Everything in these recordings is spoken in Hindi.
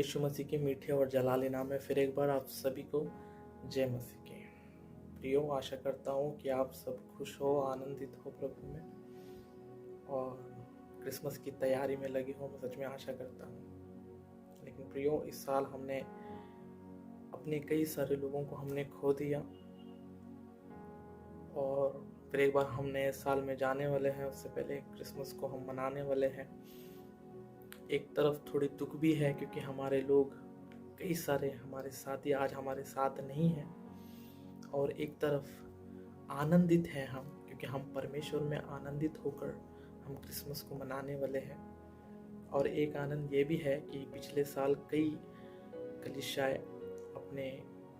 यीशु मसीह के मीठे और जलाली नाम में फिर एक बार आप सभी को जय मसीह की। प्रियो, आशा करता हूँ कि आप सब खुश हो, आनंदित हो प्रभु में और क्रिसमस की तैयारी में लगे हो। मैं सच में आशा करता हूँ। लेकिन प्रियो, इस साल हमने अपने कई सारे लोगों को हमने खो दिया और फिर एक बार हम नए साल में जाने वाले हैं। उससे पहले क्रिसमस को हम मनाने वाले हैं। एक तरफ थोड़ी दुख भी है क्योंकि हमारे लोग कई सारे हमारे साथी आज हमारे साथ नहीं हैं, और एक तरफ आनंदित हैं हम क्योंकि हम परमेश्वर में आनंदित होकर हम क्रिसमस को मनाने वाले हैं। और एक आनंद ये भी है कि पिछले साल कई कलीसियाएं अपने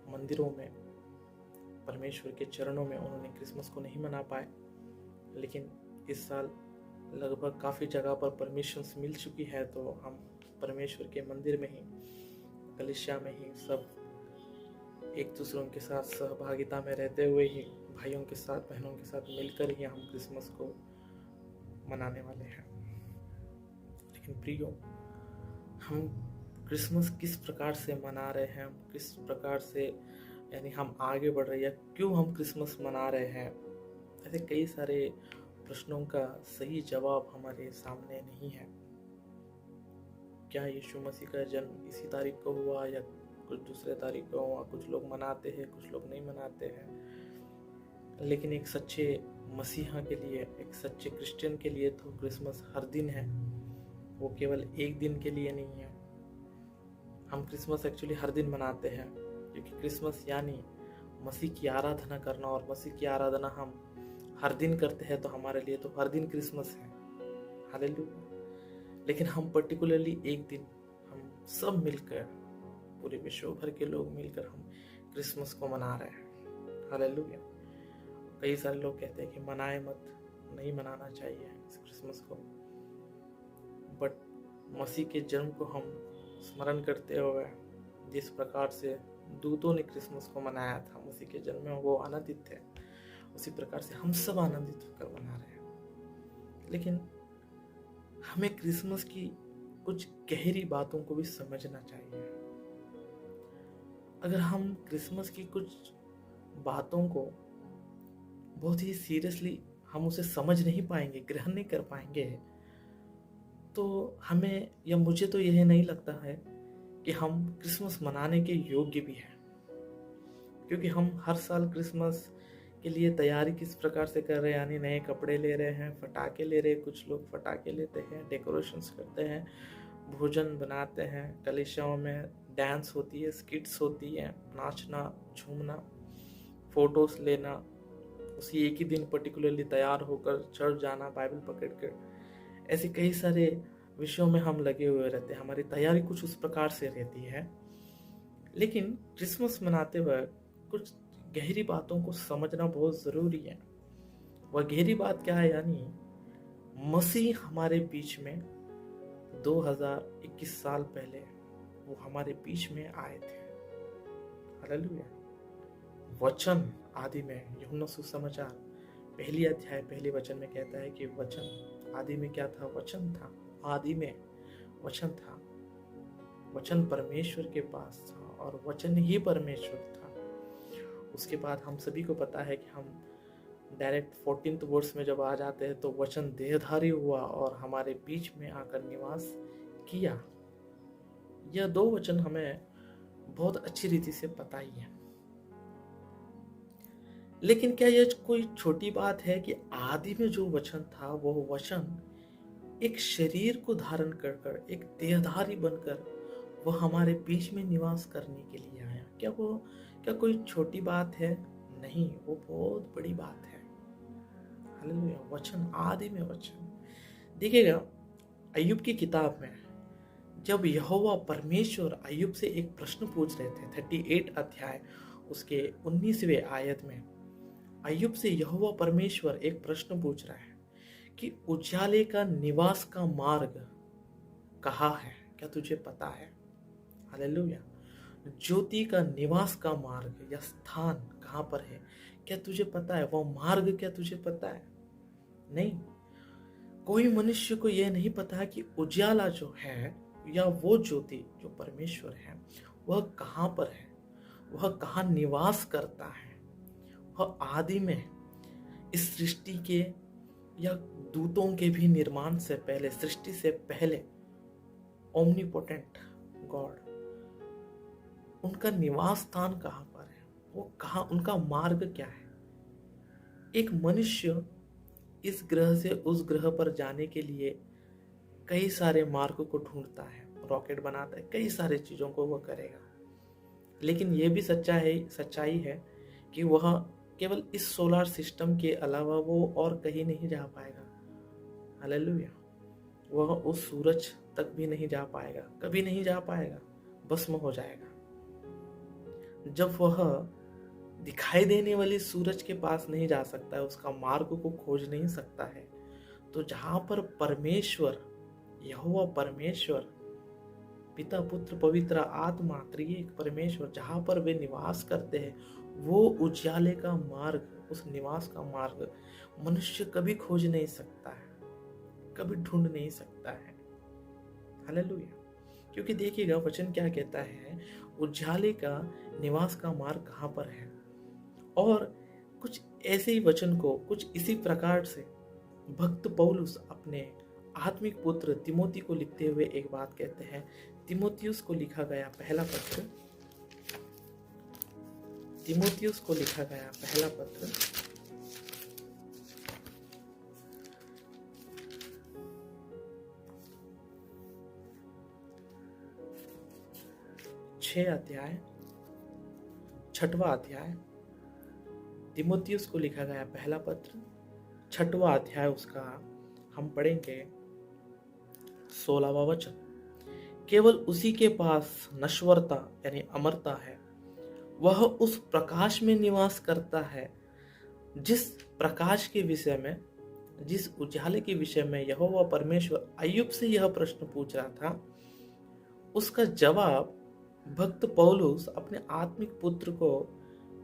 मंदिरों में परमेश्वर के चरणों में उन्होंने क्रिसमस को नहीं मना पाए, लेकिन इस साल लगभग काफ़ी जगह पर परमिशन मिल चुकी है, तो हम परमेश्वर के मंदिर में ही, कलीसिया में ही सब एक दूसरों के साथ सहभागिता में रहते हुए ही भाइयों के साथ बहनों के साथ मिलकर ही हम क्रिसमस को मनाने वाले हैं। लेकिन प्रियो, हम क्रिसमस किस प्रकार से मना रहे हैं, हम किस प्रकार से यानी हम आगे बढ़ रहे हैं, क्यों हम क्रिसमस मना रहे हैं, ऐसे कई सारे प्रश्नों का सही जवाब हमारे सामने नहीं है। क्या यीशु मसीह का जन्म इसी तारीख को हुआ या कुछ दूसरे तारीख को हुआ? कुछ लोग मनाते हैं, कुछ लोग नहीं मनाते हैं। लेकिन एक सच्चे मसीहा के लिए, एक सच्चे क्रिश्चियन के लिए तो क्रिसमस हर दिन है, वो केवल एक दिन के लिए नहीं है। हम क्रिसमस एक्चुअली हर दिन मनाते हैं क्योंकि क्रिसमस यानी मसीह की आराधना करना, और मसीह की आराधना हम हर दिन करते हैं, तो हमारे लिए तो हर दिन क्रिसमस है। हालेलुया। लेकिन हम पर्टिकुलरली एक दिन हम सब मिलकर, पूरे विश्व भर के लोग मिलकर हम क्रिसमस को मना रहे हैं। हालेलुया। कई सारे लोग कहते हैं कि मनाए मत, नहीं मनाना चाहिए इस क्रिसमस को, बट मसीह के जन्म को हम स्मरण करते हुए जिस प्रकार से दूतों ने क्रिसमस को मनाया था, मसीह के जन्म में वो आनंदित थे, उसी प्रकार से हम सब आनंदित होकर मना रहे हैं। लेकिन हमें क्रिसमस की कुछ गहरी बातों को भी समझना चाहिए। अगर हम क्रिसमस की कुछ बातों को बहुत ही सीरियसली हम उसे समझ नहीं पाएंगे, ग्रहण नहीं कर पाएंगे, तो हमें या मुझे तो यह नहीं लगता है कि हम क्रिसमस मनाने के योग्य भी हैं। क्योंकि हम हर साल क्रिसमस के लिए तैयारी किस प्रकार से कर रहे हैं, यानी नए कपड़े ले रहे हैं, फटाके ले रहे हैं, कुछ लोग फटाके लेते हैं, डेकोरेशंस करते हैं, भोजन बनाते हैं, कलीसियाओं में डांस होती है, स्किट्स होती है, नाचना, झूमना, फोटोज लेना, उसी एक ही दिन पर्टिकुलरली तैयार होकर चर्च जाना, बाइबल पकड़ कर, ऐसे कई सारे विषयों में हम लगे हुए रहते हैं। हमारी तैयारी कुछ उस प्रकार से रहती है। लेकिन क्रिसमस मनाते वक्त कुछ गहरी बातों को समझना बहुत ज़रूरी है। वह गहरी बात क्या है? यानी मसीह हमारे बीच में 2021 साल पहले वो हमारे बीच में आए थे। हालेलुया। वचन आदि में, यूहन्ना सुसमाचार पहली अध्याय पहले वचन में कहता है कि वचन आदि में क्या था? वचन था। आदि में वचन था, वचन परमेश्वर के पास था और वचन ही परमेश्वर था। उसके बाद हम सभी को पता है कि हम डायरेक्ट 14th वर्ष में जब आ जाते हैं तो वचन देहधारी हुआ और हमारे बीच में आकर निवास किया। यह दो वचन हमें बहुत अच्छी रीति से पता ही है। लेकिन क्या यह कोई छोटी बात है कि आदि में जो वचन था वो वचन एक शरीर को धारण कर एक देहधारी बनकर वो हमारे बीच में निवास करने के लिए आया? क्या कोई छोटी बात है? नहीं, वो बहुत बड़ी बात है। हालेलुया। वचन, आदि में वचन। देखिएगा, अय्यूब की किताब में जब यहोवा परमेश्वर अय्यूब से एक प्रश्न पूछ रहे थे, 38 अध्याय उसके 19वें आयत में अय्यूब से यहोवा परमेश्वर एक प्रश्न पूछ रहा है कि उजाले का निवास का मार्ग कहाँ है? क्या तुझे पता है? हालेलुया। ज्योति का निवास का मार्ग या स्थान कहाँ पर है? क्या तुझे पता है? वो मार्ग क्या तुझे पता है? नहीं। कोई मनुष्य को यह नहीं पता कि उजाला जो है या वो ज्योति जो परमेश्वर है वह कहाँ पर है, वह कहाँ निवास करता है। वह आदि में इस सृष्टि के या दूतों के भी निर्माण से पहले, सृष्टि से पहले ओमनीपोटेंट गॉड, उनका निवास स्थान कहाँ पर है, वो कहाँ, उनका मार्ग क्या है। एक मनुष्य इस ग्रह से उस ग्रह पर जाने के लिए कई सारे मार्ग को ढूंढता है, रॉकेट बनाता है, कई सारी चीजों को वह करेगा, लेकिन यह भी सच्चाई है कि वह केवल इस सोलर सिस्टम के अलावा वो और कहीं नहीं जा पाएगा। हालेलुया। वह उस सूरज तक भी नहीं जा पाएगा, कभी नहीं जा पाएगा, भस्म हो जाएगा। जब वह दिखाई देने वाली सूरज के पास नहीं जा सकता है, उसका मार्ग को खोज नहीं सकता है, तो जहां पर परमेश्वर, यहोवा परमेश्वर, पिता पुत्र पवित्र आत्मा त्रिएक परमेश्वर जहां पर वे निवास करते हैं, वो उजाले का मार्ग, उस निवास का मार्ग मनुष्य कभी खोज नहीं सकता है, कभी ढूंढ नहीं सकता है। हालेलुया। क्योंकि देखिएगा वचन क्या कहता है, उजाले का निवास का मार्ग कहाँ पर है। और कुछ ऐसे ही वचन को कुछ इसी प्रकार से भक्त पौलुस अपने आत्मिक पुत्र तिमोथी को लिखते हुए एक बात कहते हैं। तिमोथियुस को लिखा गया पहला पत्र, तिमोथियुस को लिखा गया पहला पत्र 6 अध्याय 6वां अध्याय, तिमोथियुस को लिखा गया पहला पत्र 6वां अध्याय, उसका हम पढ़ेंगे 16वां वचन। केवल उसी के पास नश्वरता यानी अमरता है, वह उस प्रकाश में निवास करता है जिस प्रकाश के विषय में, जिस उजाले के विषय में यहोवा परमेश्वर अय्यूब से यह प्रश्न पूछ रहा था। उसका जवाब भक्त पौलुस अपने आत्मिक पुत्र को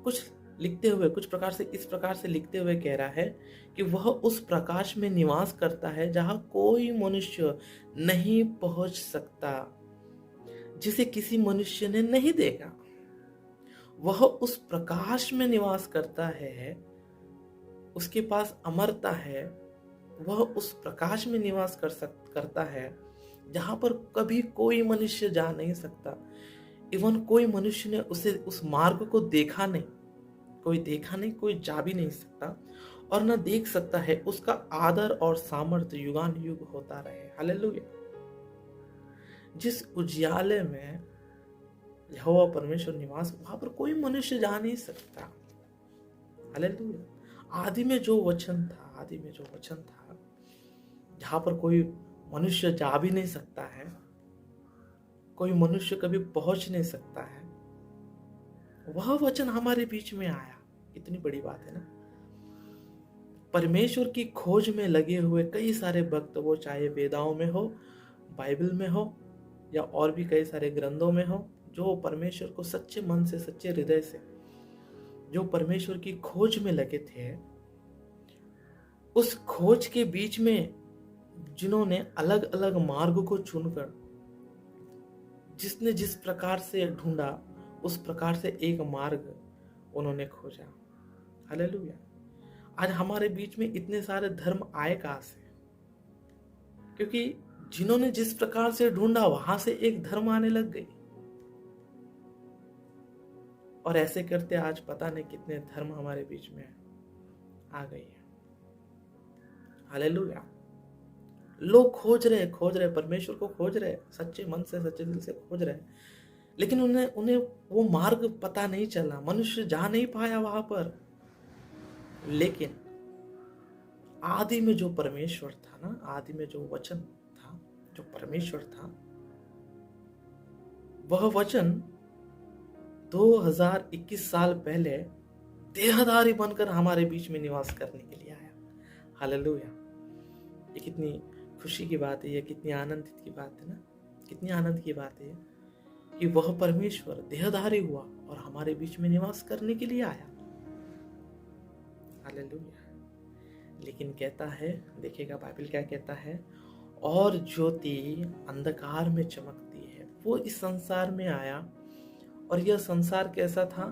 कुछ लिखते हुए, कुछ प्रकार से इस प्रकार से लिखते हुए कह रहा है कि वह उस प्रकाश में निवास करता है जहां कोई मनुष्य नहीं पहुंच सकता, जिसे किसी मनुष्य ने नहीं देखा। वह उस प्रकाश में निवास करता है, उसके पास अमरता है, वह उस प्रकाश में निवास करता है जहां पर कभी कोई मनुष्य जा नहीं सकता। इवन कोई मनुष्य ने उसे उस मार्ग को देखा नहीं, कोई जा भी नहीं सकता और न देख सकता है। उसका आदर और सामर्थ्य युगान युग होता रहे। हालेलुया। जिस उजियाले में यहोवा परमेश्वर निवास, वहां पर कोई मनुष्य जा नहीं सकता। हालेलुया। आदि में जो वचन था, जहां पर कोई मनुष्य जा भी नहीं सकता है, कोई मनुष्य कभी पहुंच नहीं सकता है, वह वचन हमारे बीच में आया। कितनी बड़ी बात है ना। परमेश्वर की खोज में लगे हुए कई सारे भक्त, वो चाहे वेदाओं में हो, बाइबल में हो, या और भी कई सारे ग्रंथों में हो, जो परमेश्वर को सच्चे मन से, सच्चे हृदय से, जो परमेश्वर की खोज में लगे थे, उस खोज के बीच में जिन्होंने अलग अलग मार्ग को चुनकर, जिसने जिस प्रकार से ढूंढा, उस प्रकार से एक मार्ग उन्होंने खोजा। हालेलुया। आज हमारे बीच में इतने सारे धर्म आए कहां से? क्योंकि जिन्होंने जिस प्रकार से ढूंढा, वहां से एक धर्म आने लग गई। और ऐसे करते आज पता नहीं कितने धर्म हमारे बीच में आ गई है। हालेलुया। लोग खोज रहे परमेश्वर को खोज रहे, सच्चे मन से, सच्चे दिल से खोज रहे, लेकिन उन्हें वो मार्ग पता नहीं चला, मनुष्य जा नहीं पाया वहां पर। लेकिन आदि में जो परमेश्वर था ना, आदि में जो वचन था, जो परमेश्वर था, वह वचन 2021 साल पहले देहधारी बनकर हमारे बीच में निवास करने के लिए आया। हालेलुया। ये कितनी खुशी की बात है, ये कितनी आनंदित की बात है ना, कितनी आनंद की बात है कि वह परमेश्वर देहधारी हुआ और हमारे बीच में निवास करने के लिए आया। हालेलुया। लेकिन कहता है, देखिएगा बाइबल क्या कहता है, और ज्योति अंधकार में चमकती है। वो इस संसार में आया और यह संसार कैसा था?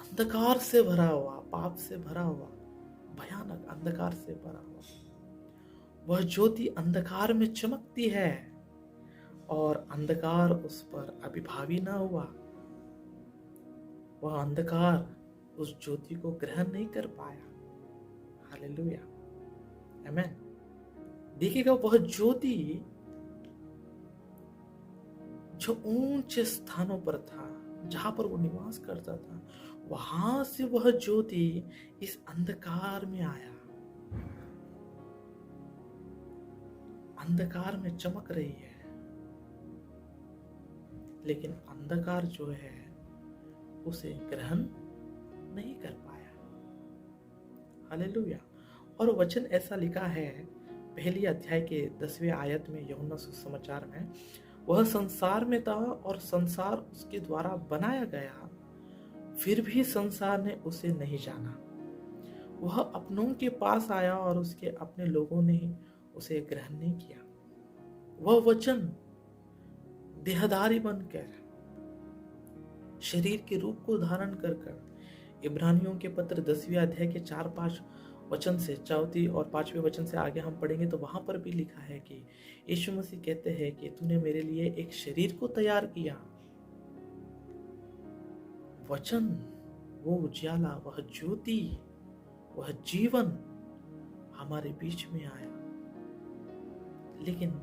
अंधकार से भरा हुआ, पाप से भरा हुआ, भयानक अंधकार से भरा हुआ। वह ज्योति अंधकार में चमकती है और अंधकार उस पर अभिभावी ना हुआ। वह अंधकार उस ज्योति को ग्रहण नहीं कर पाया। हालेलुया, आमेन। देखिएगा, वह ज्योति जो ऊंचे स्थानों पर था, जहां पर वो निवास करता था, वहां से वह ज्योति इस अंधकार में आया, अंधकार में चमक रही है। लेकिन अंधकार जो है उसे ग्रहण नहीं कर पाया। हालेलुया। और वचन ऐसा लिखा है पहली अध्याय के 10वें आयत में, यूहन्ना सुसमाचार में, वह संसार में था और संसार उसके द्वारा बनाया गया, फिर भी संसार ने उसे नहीं जाना। वह अपनों के पास आया और उसके अपने लोगों ने उसे ग्रहण नहीं किया। वह वचन देहधारी बनकर, शरीर के रूप को धारण कर इब्रानियों के पत्र 10वें अध्याय के 4-5 वचन से, 4 और 5वें वचन से आगे हम पढ़ेंगे तो वहां पर भी लिखा है कि यीशु मसीह कहते हैं कि तूने मेरे लिए एक शरीर को तैयार किया। वचन, वो उजाला, वह ज्योति, वह जीवन हमारे बीच में आया। लेकिन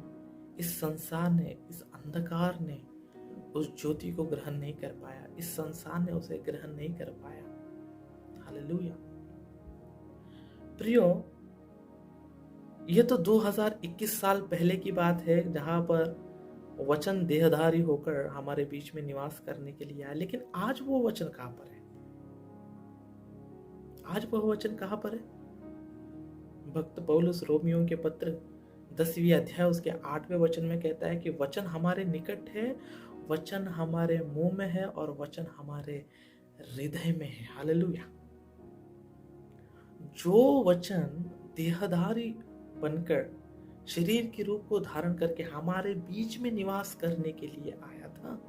इस संसार ने, इस अंधकार ने उस ज्योति को ग्रहण नहीं कर पाया। इस संसार ने उसे ग्रहण नहीं कर पाया। हालेलुया। प्रियो, ये तो 2021 साल पहले की बात है, जहां पर वचन देहधारी होकर हमारे बीच में निवास करने के लिए आया। लेकिन आज वो वचन कहां पर है? आज वह वचन कहां पर है? भक्त पौलुस रोमियों के पत्र 10वीं अध्याय उसके 8वें वचन में कहता है कि वचन हमारे निकट है, वचन हमारे मुंह में है और वचन हमारे हृदय में है। हालेलुया। जो वचन देहधारी बनकर शरीर के रूप को धारण करके हमारे बीच में निवास करने के लिए आया था,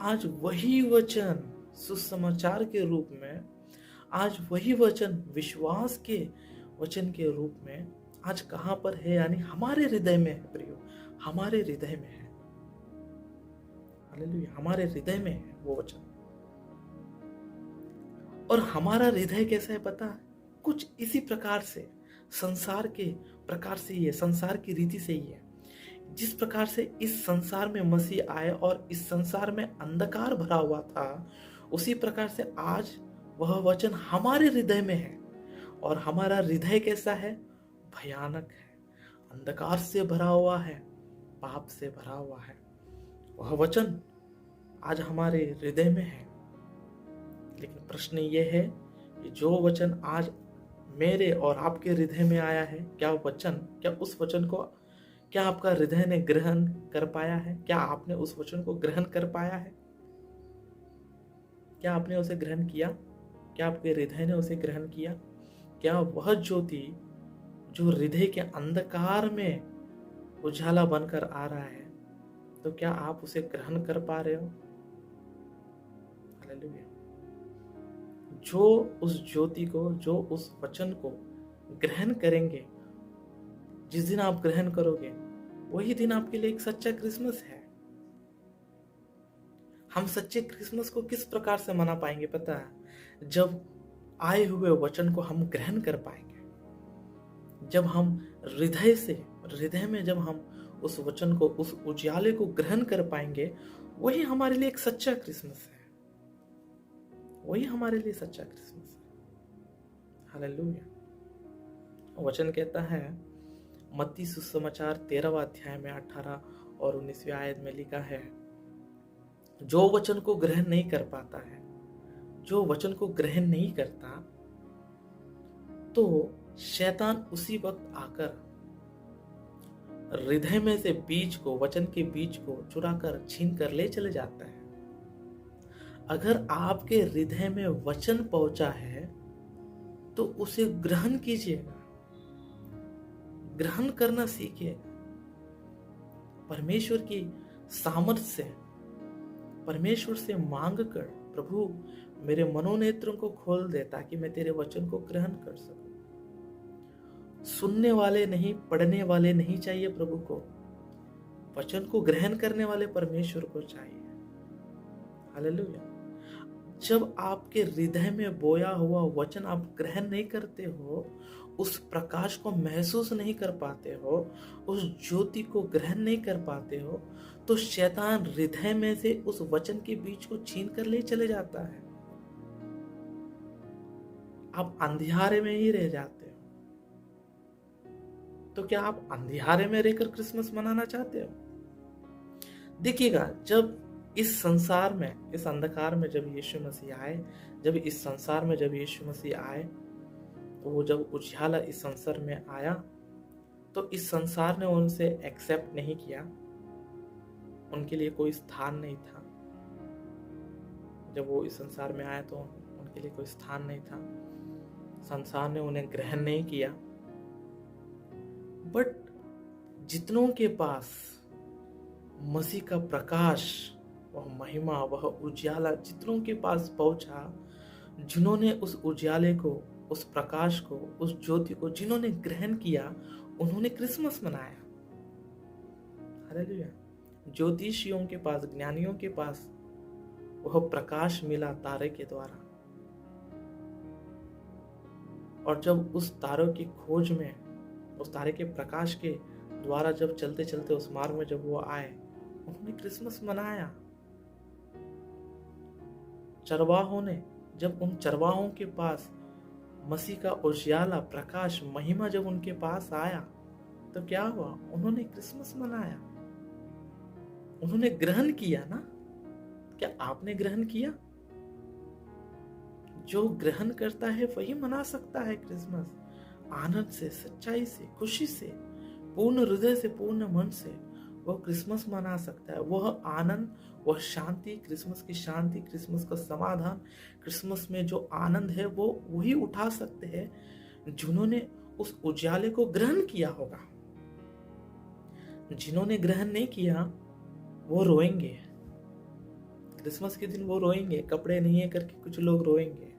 आज वही वचन सुसमाचार के रूप में, आज वही वचन विश्वास के वचन के रूप में आज कहां पर है? यानी हमारे हृदय में है। प्रियो, हमारे हृदय में है। हालेलुया, हमारे हृदय में है वो वचन। और हमारा हृदय कैसा है पता है? कुछ इसी प्रकार से, संसार के प्रकार से ही है, संसार की रीति से ही है। जिस प्रकार से इस संसार में मसीह आए और इस संसार में अंधकार भरा हुआ था, उसी प्रकार से आज वह वचन हमारे हृदय में है। और हमारा हृदय कैसा है? भयानक है, अंधकार से भरा हुआ है, पाप से भरा हुआ है। वह वचन आज हमारे हृदय में है। लेकिन प्रश्न ये है कि जो वचन आज मेरे और आपके हृदय में आया है, क्या उस वचन को, क्या आपका हृदय ने ग्रहण कर पाया है? क्या आपने उस वचन को ग्रहण कर पाया है? क्या आपने उसे ग्रहण किया? क्या आपके हृदय ने उसे ग्रहण किया? क्या वह ज्योति जो हृदय के अंधकार में उजाला बनकर आ रहा है, तो क्या आप उसे ग्रहण कर पा रहे हो? हालेलुया। जो उस ज्योति को, जो उस वचन को ग्रहण करेंगे, जिस दिन आप ग्रहण करोगे, वही दिन आपके लिए एक सच्चा क्रिसमस है। हम सच्चे क्रिसमस को किस प्रकार से मना पाएंगे पता है? जब आए हुए वचन को हम ग्रहण कर पाएंगे, जब हम हृदय में जब हम उस वचन को, उस उजाले को ग्रहण कर पाएंगे, वही हमारे लिए एक सच्चा क्रिसमस है। वही हमारे लिए सच्चा क्रिसमस है। हालेलुया। वचन कहता है, मत्ती सुसमाचार 13वां अध्याय में 18 और 19वें आयत में लिखा है, जो वचन को ग्रहण नहीं कर पाता है, जो वचन को ग्रहण नहीं करता, तो शैतान उसी वक्त आकर हृदय में से बीज को, वचन के बीज को चुरा कर, छीन कर ले चले जाता है। अगर आपके हृदय में वचन पहुंचा है तो उसे ग्रहण कीजिएगा, ग्रहण करना सीखिएगा। परमेश्वर की सामर्थ्य से, परमेश्वर से मांग कर, प्रभु मेरे मनोनेत्रों को खोल दे ताकि मैं तेरे वचन को ग्रहण कर सकूं। सुनने वाले नहीं, पढ़ने वाले नहीं चाहिए प्रभु को, वचन को ग्रहण करने वाले परमेश्वर को चाहिए। हालेलुया। जब आपके हृदय में बोया हुआ वचन आप ग्रहण नहीं करते हो, उस प्रकाश को महसूस नहीं कर पाते हो, उस ज्योति को ग्रहण नहीं कर पाते हो, तो शैतान हृदय में से उस वचन के बीज को छीन कर ले चले जाता है। आप अंधियारे में ही रह जाते हो। तो क्या आप अंधियारे में रहकर क्रिसमस मनाना चाहते हो? देखिएगा, जब इस संसार में, इस अंधकार में जब यीशु मसीह आए, जब इस संसार में जब यीशु मसीह आए, तो वो जब उजियाला इस संसार में आया, तो इस संसार ने उनसे एक्सेप्ट नहीं किया, उनके लिए कोई स्थान नहीं था। जब वो इस संसार में आया तो उनके लिए कोई स्थान नहीं था, संसार ने उन्हें ग्रहण नहीं किया। बट जितनों के पास मसीह का प्रकाश, वह महिमा, वह उजियाला जितनों के पास पहुंचा, जिन्होंने उस उजियाले को, उस प्रकाश को, उस ज्योति को जिन्होंने ग्रहण किया, उन्होंने क्रिसमस मनाया। हालेलुया। ज्योतिषियों के पास, ज्ञानियों के पास वह प्रकाश मिला तारे के द्वारा, और जब उस तारों की खोज में, उस तारे के प्रकाश के द्वारा जब चलते चलते उस मार्ग में जब वो आए, उन्होंने क्रिसमस मनाया। चरवाहों ने, जब उन चरवाहों के पास मसीह का उजियाला, प्रकाश, महिमा जब उनके पास आया, तो क्या हुआ? उन्होंने क्रिसमस मनाया, उन्होंने ग्रहण किया ना। क्या आपने ग्रहण किया? जो ग्रहण करता है वही मना सकता है क्रिसमस। आनंद से, सच्चाई से, खुशी से, पूर्ण हृदय से, पूर्ण मन से वह क्रिसमस मना सकता है। वह आनंद, वह शांति, क्रिसमस की शांति, क्रिसमस का समाधान, क्रिसमस में जो आनंद है, वो वही उठा सकते हैं जिन्होंने उस उजाले को ग्रहण किया होगा। जिन्होंने ग्रहण नहीं किया वो रोएंगे। क्रिसमस के दिन वो रोएंगे। कपड़े नहीं है करके कुछ लोग रोएंगे,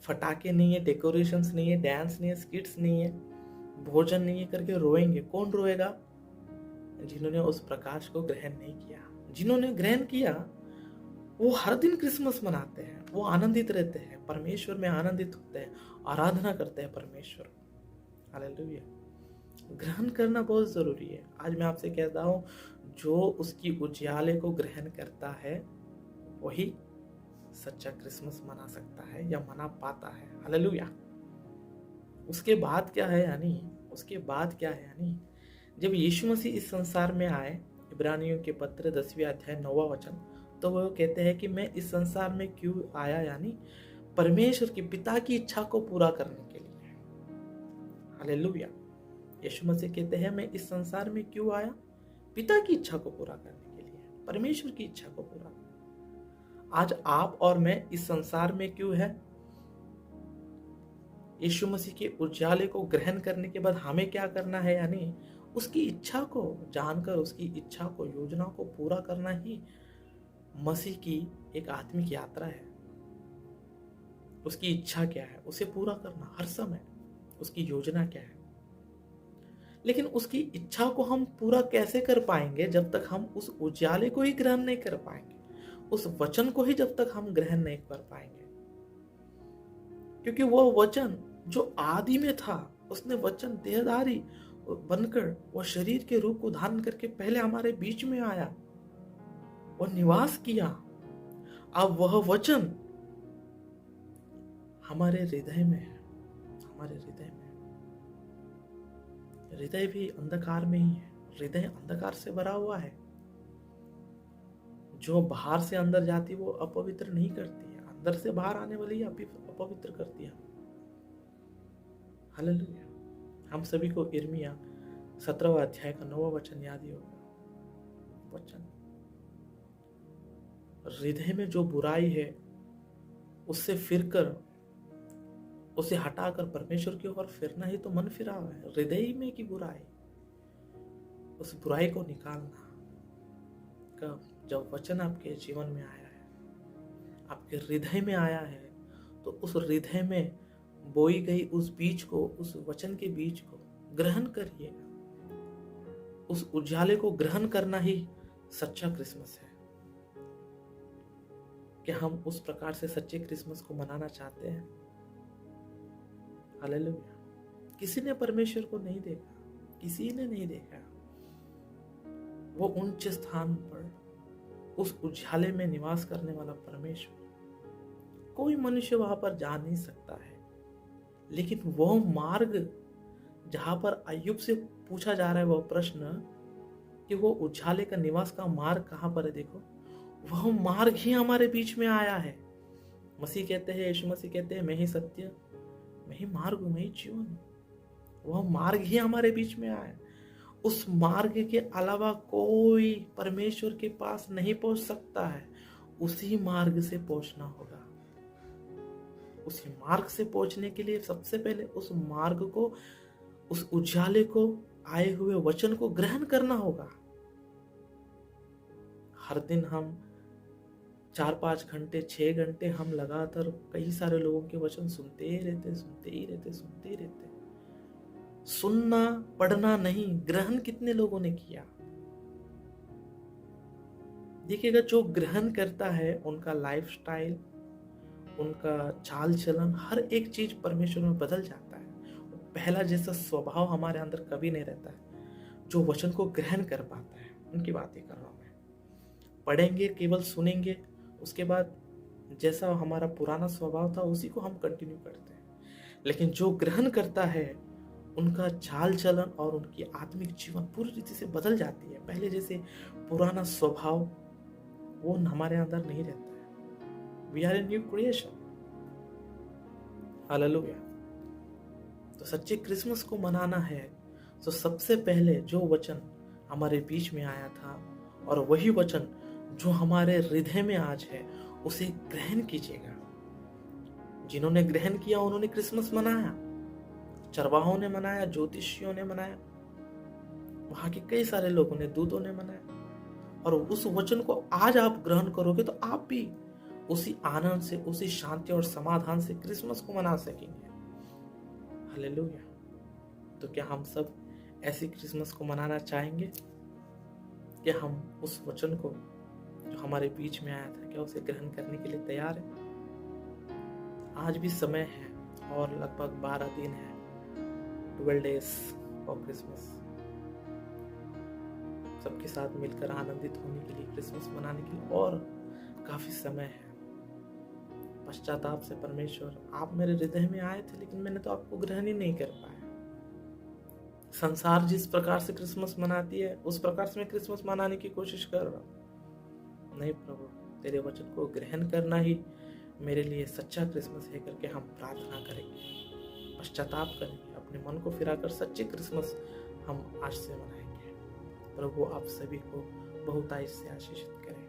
फटाके नहीं है, डेकोरेशंस नहीं है, डांस नहीं है, स्किट्स नहीं है, भोजन नहीं है करके रोएंगे। कौन रोएगा? जिन्होंने उस प्रकाश को ग्रहण नहीं किया। जिन्होंने ग्रहण किया वो हर दिन क्रिसमस मनाते हैं, वो आनंदित रहते हैं, परमेश्वर में आनंदित होते हैं, आराधना करते हैं परमेश्वर। हालेलुया। ग्रहण करना बहुत जरूरी है। आज मैं आपसे कहता हूं, जो उसकी उजियाले को ग्रहण करता है वही सच्चा क्रिसमस मना सकता है या मना पाता है। हालेलुया। उसके बाद क्या है यानी जब यीशु मसीह इस संसार में आए, इब्रानियों के पत्र 10वें अध्याय 9वां वचन, तो वो कहते हैं कि मैं इस संसार में क्यों आया, यानी परमेश्वर की, पिता की इच्छा को पूरा करने के लिए। हालेलुया। यीशु मसीह कहते हैं मैं इस संसार में क्यों आया? पिता की इच्छा को पूरा करने के लिए, परमेश्वर की इच्छा को पूरा करने। आज आप और मैं इस संसार में क्यों है? यीशु मसीह के उजाले को ग्रहण करने के बाद हमें क्या करना है, यानी उसकी इच्छा को जानकर, उसकी इच्छा को, योजना को पूरा करना ही मसीह की एक आत्मिक यात्रा है। उसकी इच्छा क्या है, उसे पूरा करना हर समय। उसकी योजना क्या है। लेकिन उसकी इच्छा को हम पूरा कैसे कर पाएंगे जब तक हम उस उजाले को ही ग्रहण नहीं कर पाएंगे, उस वचन को ही जब तक हम ग्रहण नहीं कर पाएंगे। क्योंकि वह वचन जो आदि में था, उसने वचन देहधारी बनकर वह शरीर के रूप को धारण करके पहले हमारे बीच में आया, वह निवास किया। अब वह वचन हमारे हृदय में है, हमारे हृदय में। हृदय भी अंधकार में ही है, हृदय अंधकार से भरा हुआ है। जो बाहर से अंदर जाती वो अपवित्र नहीं करती है, अंदर से बाहर आने वाली अपवित्र करती है। हालेलुया। हम सभी को यिर्मयाह 17वां अध्याय का 9वां वचन याद ही होगा। वचन, हृदय में जो बुराई है उससे फिरकर, उसे हटाकर परमेश्वर की ओर फिरना ही तो मन फिराव है। हृदय में की बुराई, उस बुराई को निकालना। कब? जब वचन आपके जीवन में आया है, आपके हृदय में आया है, तो उस हृदय में बोई गई उस बीज को, उस वचन के बीज को ग्रहण करिए। उस उजाले को ग्रहण करना ही सच्चा क्रिसमस है। क्या हम उस प्रकार से सच्चे क्रिसमस को मनाना चाहते हैं? हालेलुया। किसी ने परमेश्वर को नहीं देखा, किसी ने नहीं देखा। वो उच्च स्थान पर उस उजाले में निवास करने वाला परमेश्वर, कोई मनुष्य वहां पर जा नहीं सकता है। लेकिन वो मार्ग जहां पर अय्यूब से पूछा जा रहा है वह प्रश्न कि वो उजाले का निवास का मार्ग कहां पर है, देखो वह मार्ग ही हमारे बीच में आया है। मसीह कहते हैं, यीशु मसीह कहते हैं, मैं ही सत्य, मैं ही मार्ग हूं, मैं ही जीवन हूं। वह मार्ग ही हमारे बीच में आया है। उस मार्ग के अलावा कोई परमेश्वर के पास नहीं पहुंच सकता है। उसी मार्ग से पहुंचना होगा। उसी मार्ग से पहुंचने के लिए सबसे पहले उस मार्ग को, उस उजाले को, आए हुए वचन को ग्रहण करना होगा। हर दिन हम 4-5 घंटे, 6 घंटे हम लगातार कई सारे लोगों के वचन सुनते ही रहते। सुनना, पढ़ना नहीं, ग्रहण कितने लोगों ने किया? देखिएगा, जो ग्रहण करता है उनका लाइफस्टाइल, उनका चाल चलन, हर एक चीज परमेश्वर में बदल जाता है। पहला जैसा स्वभाव हमारे अंदर कभी नहीं रहता है। जो वचन को ग्रहण कर पाता है, उनकी बात ही कर रहा हूं मैं। पढ़ेंगे, केवल सुनेंगे, उसके बाद जैसा हमारा पुराना स्वभाव था उसी को हम कंटिन्यू करते हैं। लेकिन जो ग्रहण करता है, उनका चाल चलन और उनकी आत्मिक जीवन पूरी रीति से बदल जाती है। पहले जैसे पुराना स्वभाव वो हमारे अंदर नहीं रहता है। We are a new creation. Hallelujah. तो सच्चे क्रिसमस को मनाना है तो सबसे पहले जो वचन हमारे बीच में आया था, और वही वचन जो हमारे हृदय में आज है, उसे ग्रहण कीजिएगा। जिन्होंने ग्रहण किया उन्होंने क्रिसमस मनाया। चरवाहों ने मनाया, ज्योतिषियों ने मनाया, वहां के कई सारे लोगों ने, दूतों ने मनाया। और उस वचन को आज आप ग्रहण करोगे तो आप भी उसी आनंद से, उसी शांति और समाधान से क्रिसमस को मना सकेंगे। हालेलुया। तो क्या हम सब ऐसी क्रिसमस को मनाना चाहेंगे? क्या हम उस वचन को जो हमारे बीच में आया था, क्या उसे ग्रहण करने के लिए तैयार है? आज भी समय है और लगभग 12 दिन है, 12 days फॉर क्रिसमस। सबके साथ मिलकर आनंदित होने के लिए, क्रिसमस मनाने के लिए और काफी समय है। पश्चाताप से, परमेश्वर आप मेरे हृदय में आए थे लेकिन मैंने तो आपको ग्रहण ही नहीं कर पाया। संसार जिस प्रकार से क्रिसमस मनाती है उस प्रकार से मैं क्रिसमस मनाने की कोशिश कर रहा हूँ। नहीं प्रभु, तेरे वचन को ग्रहण करना ही मेरे लिए सच्चा क्रिसमस है करके हम प्रार्थना करेंगे, पश्चाताप करेंगे, अपने मन को फिराकर सच्चे क्रिसमस हम आज से मनाएंगे। प्रभु आप सभी को बहुतायत से आशीषित करें।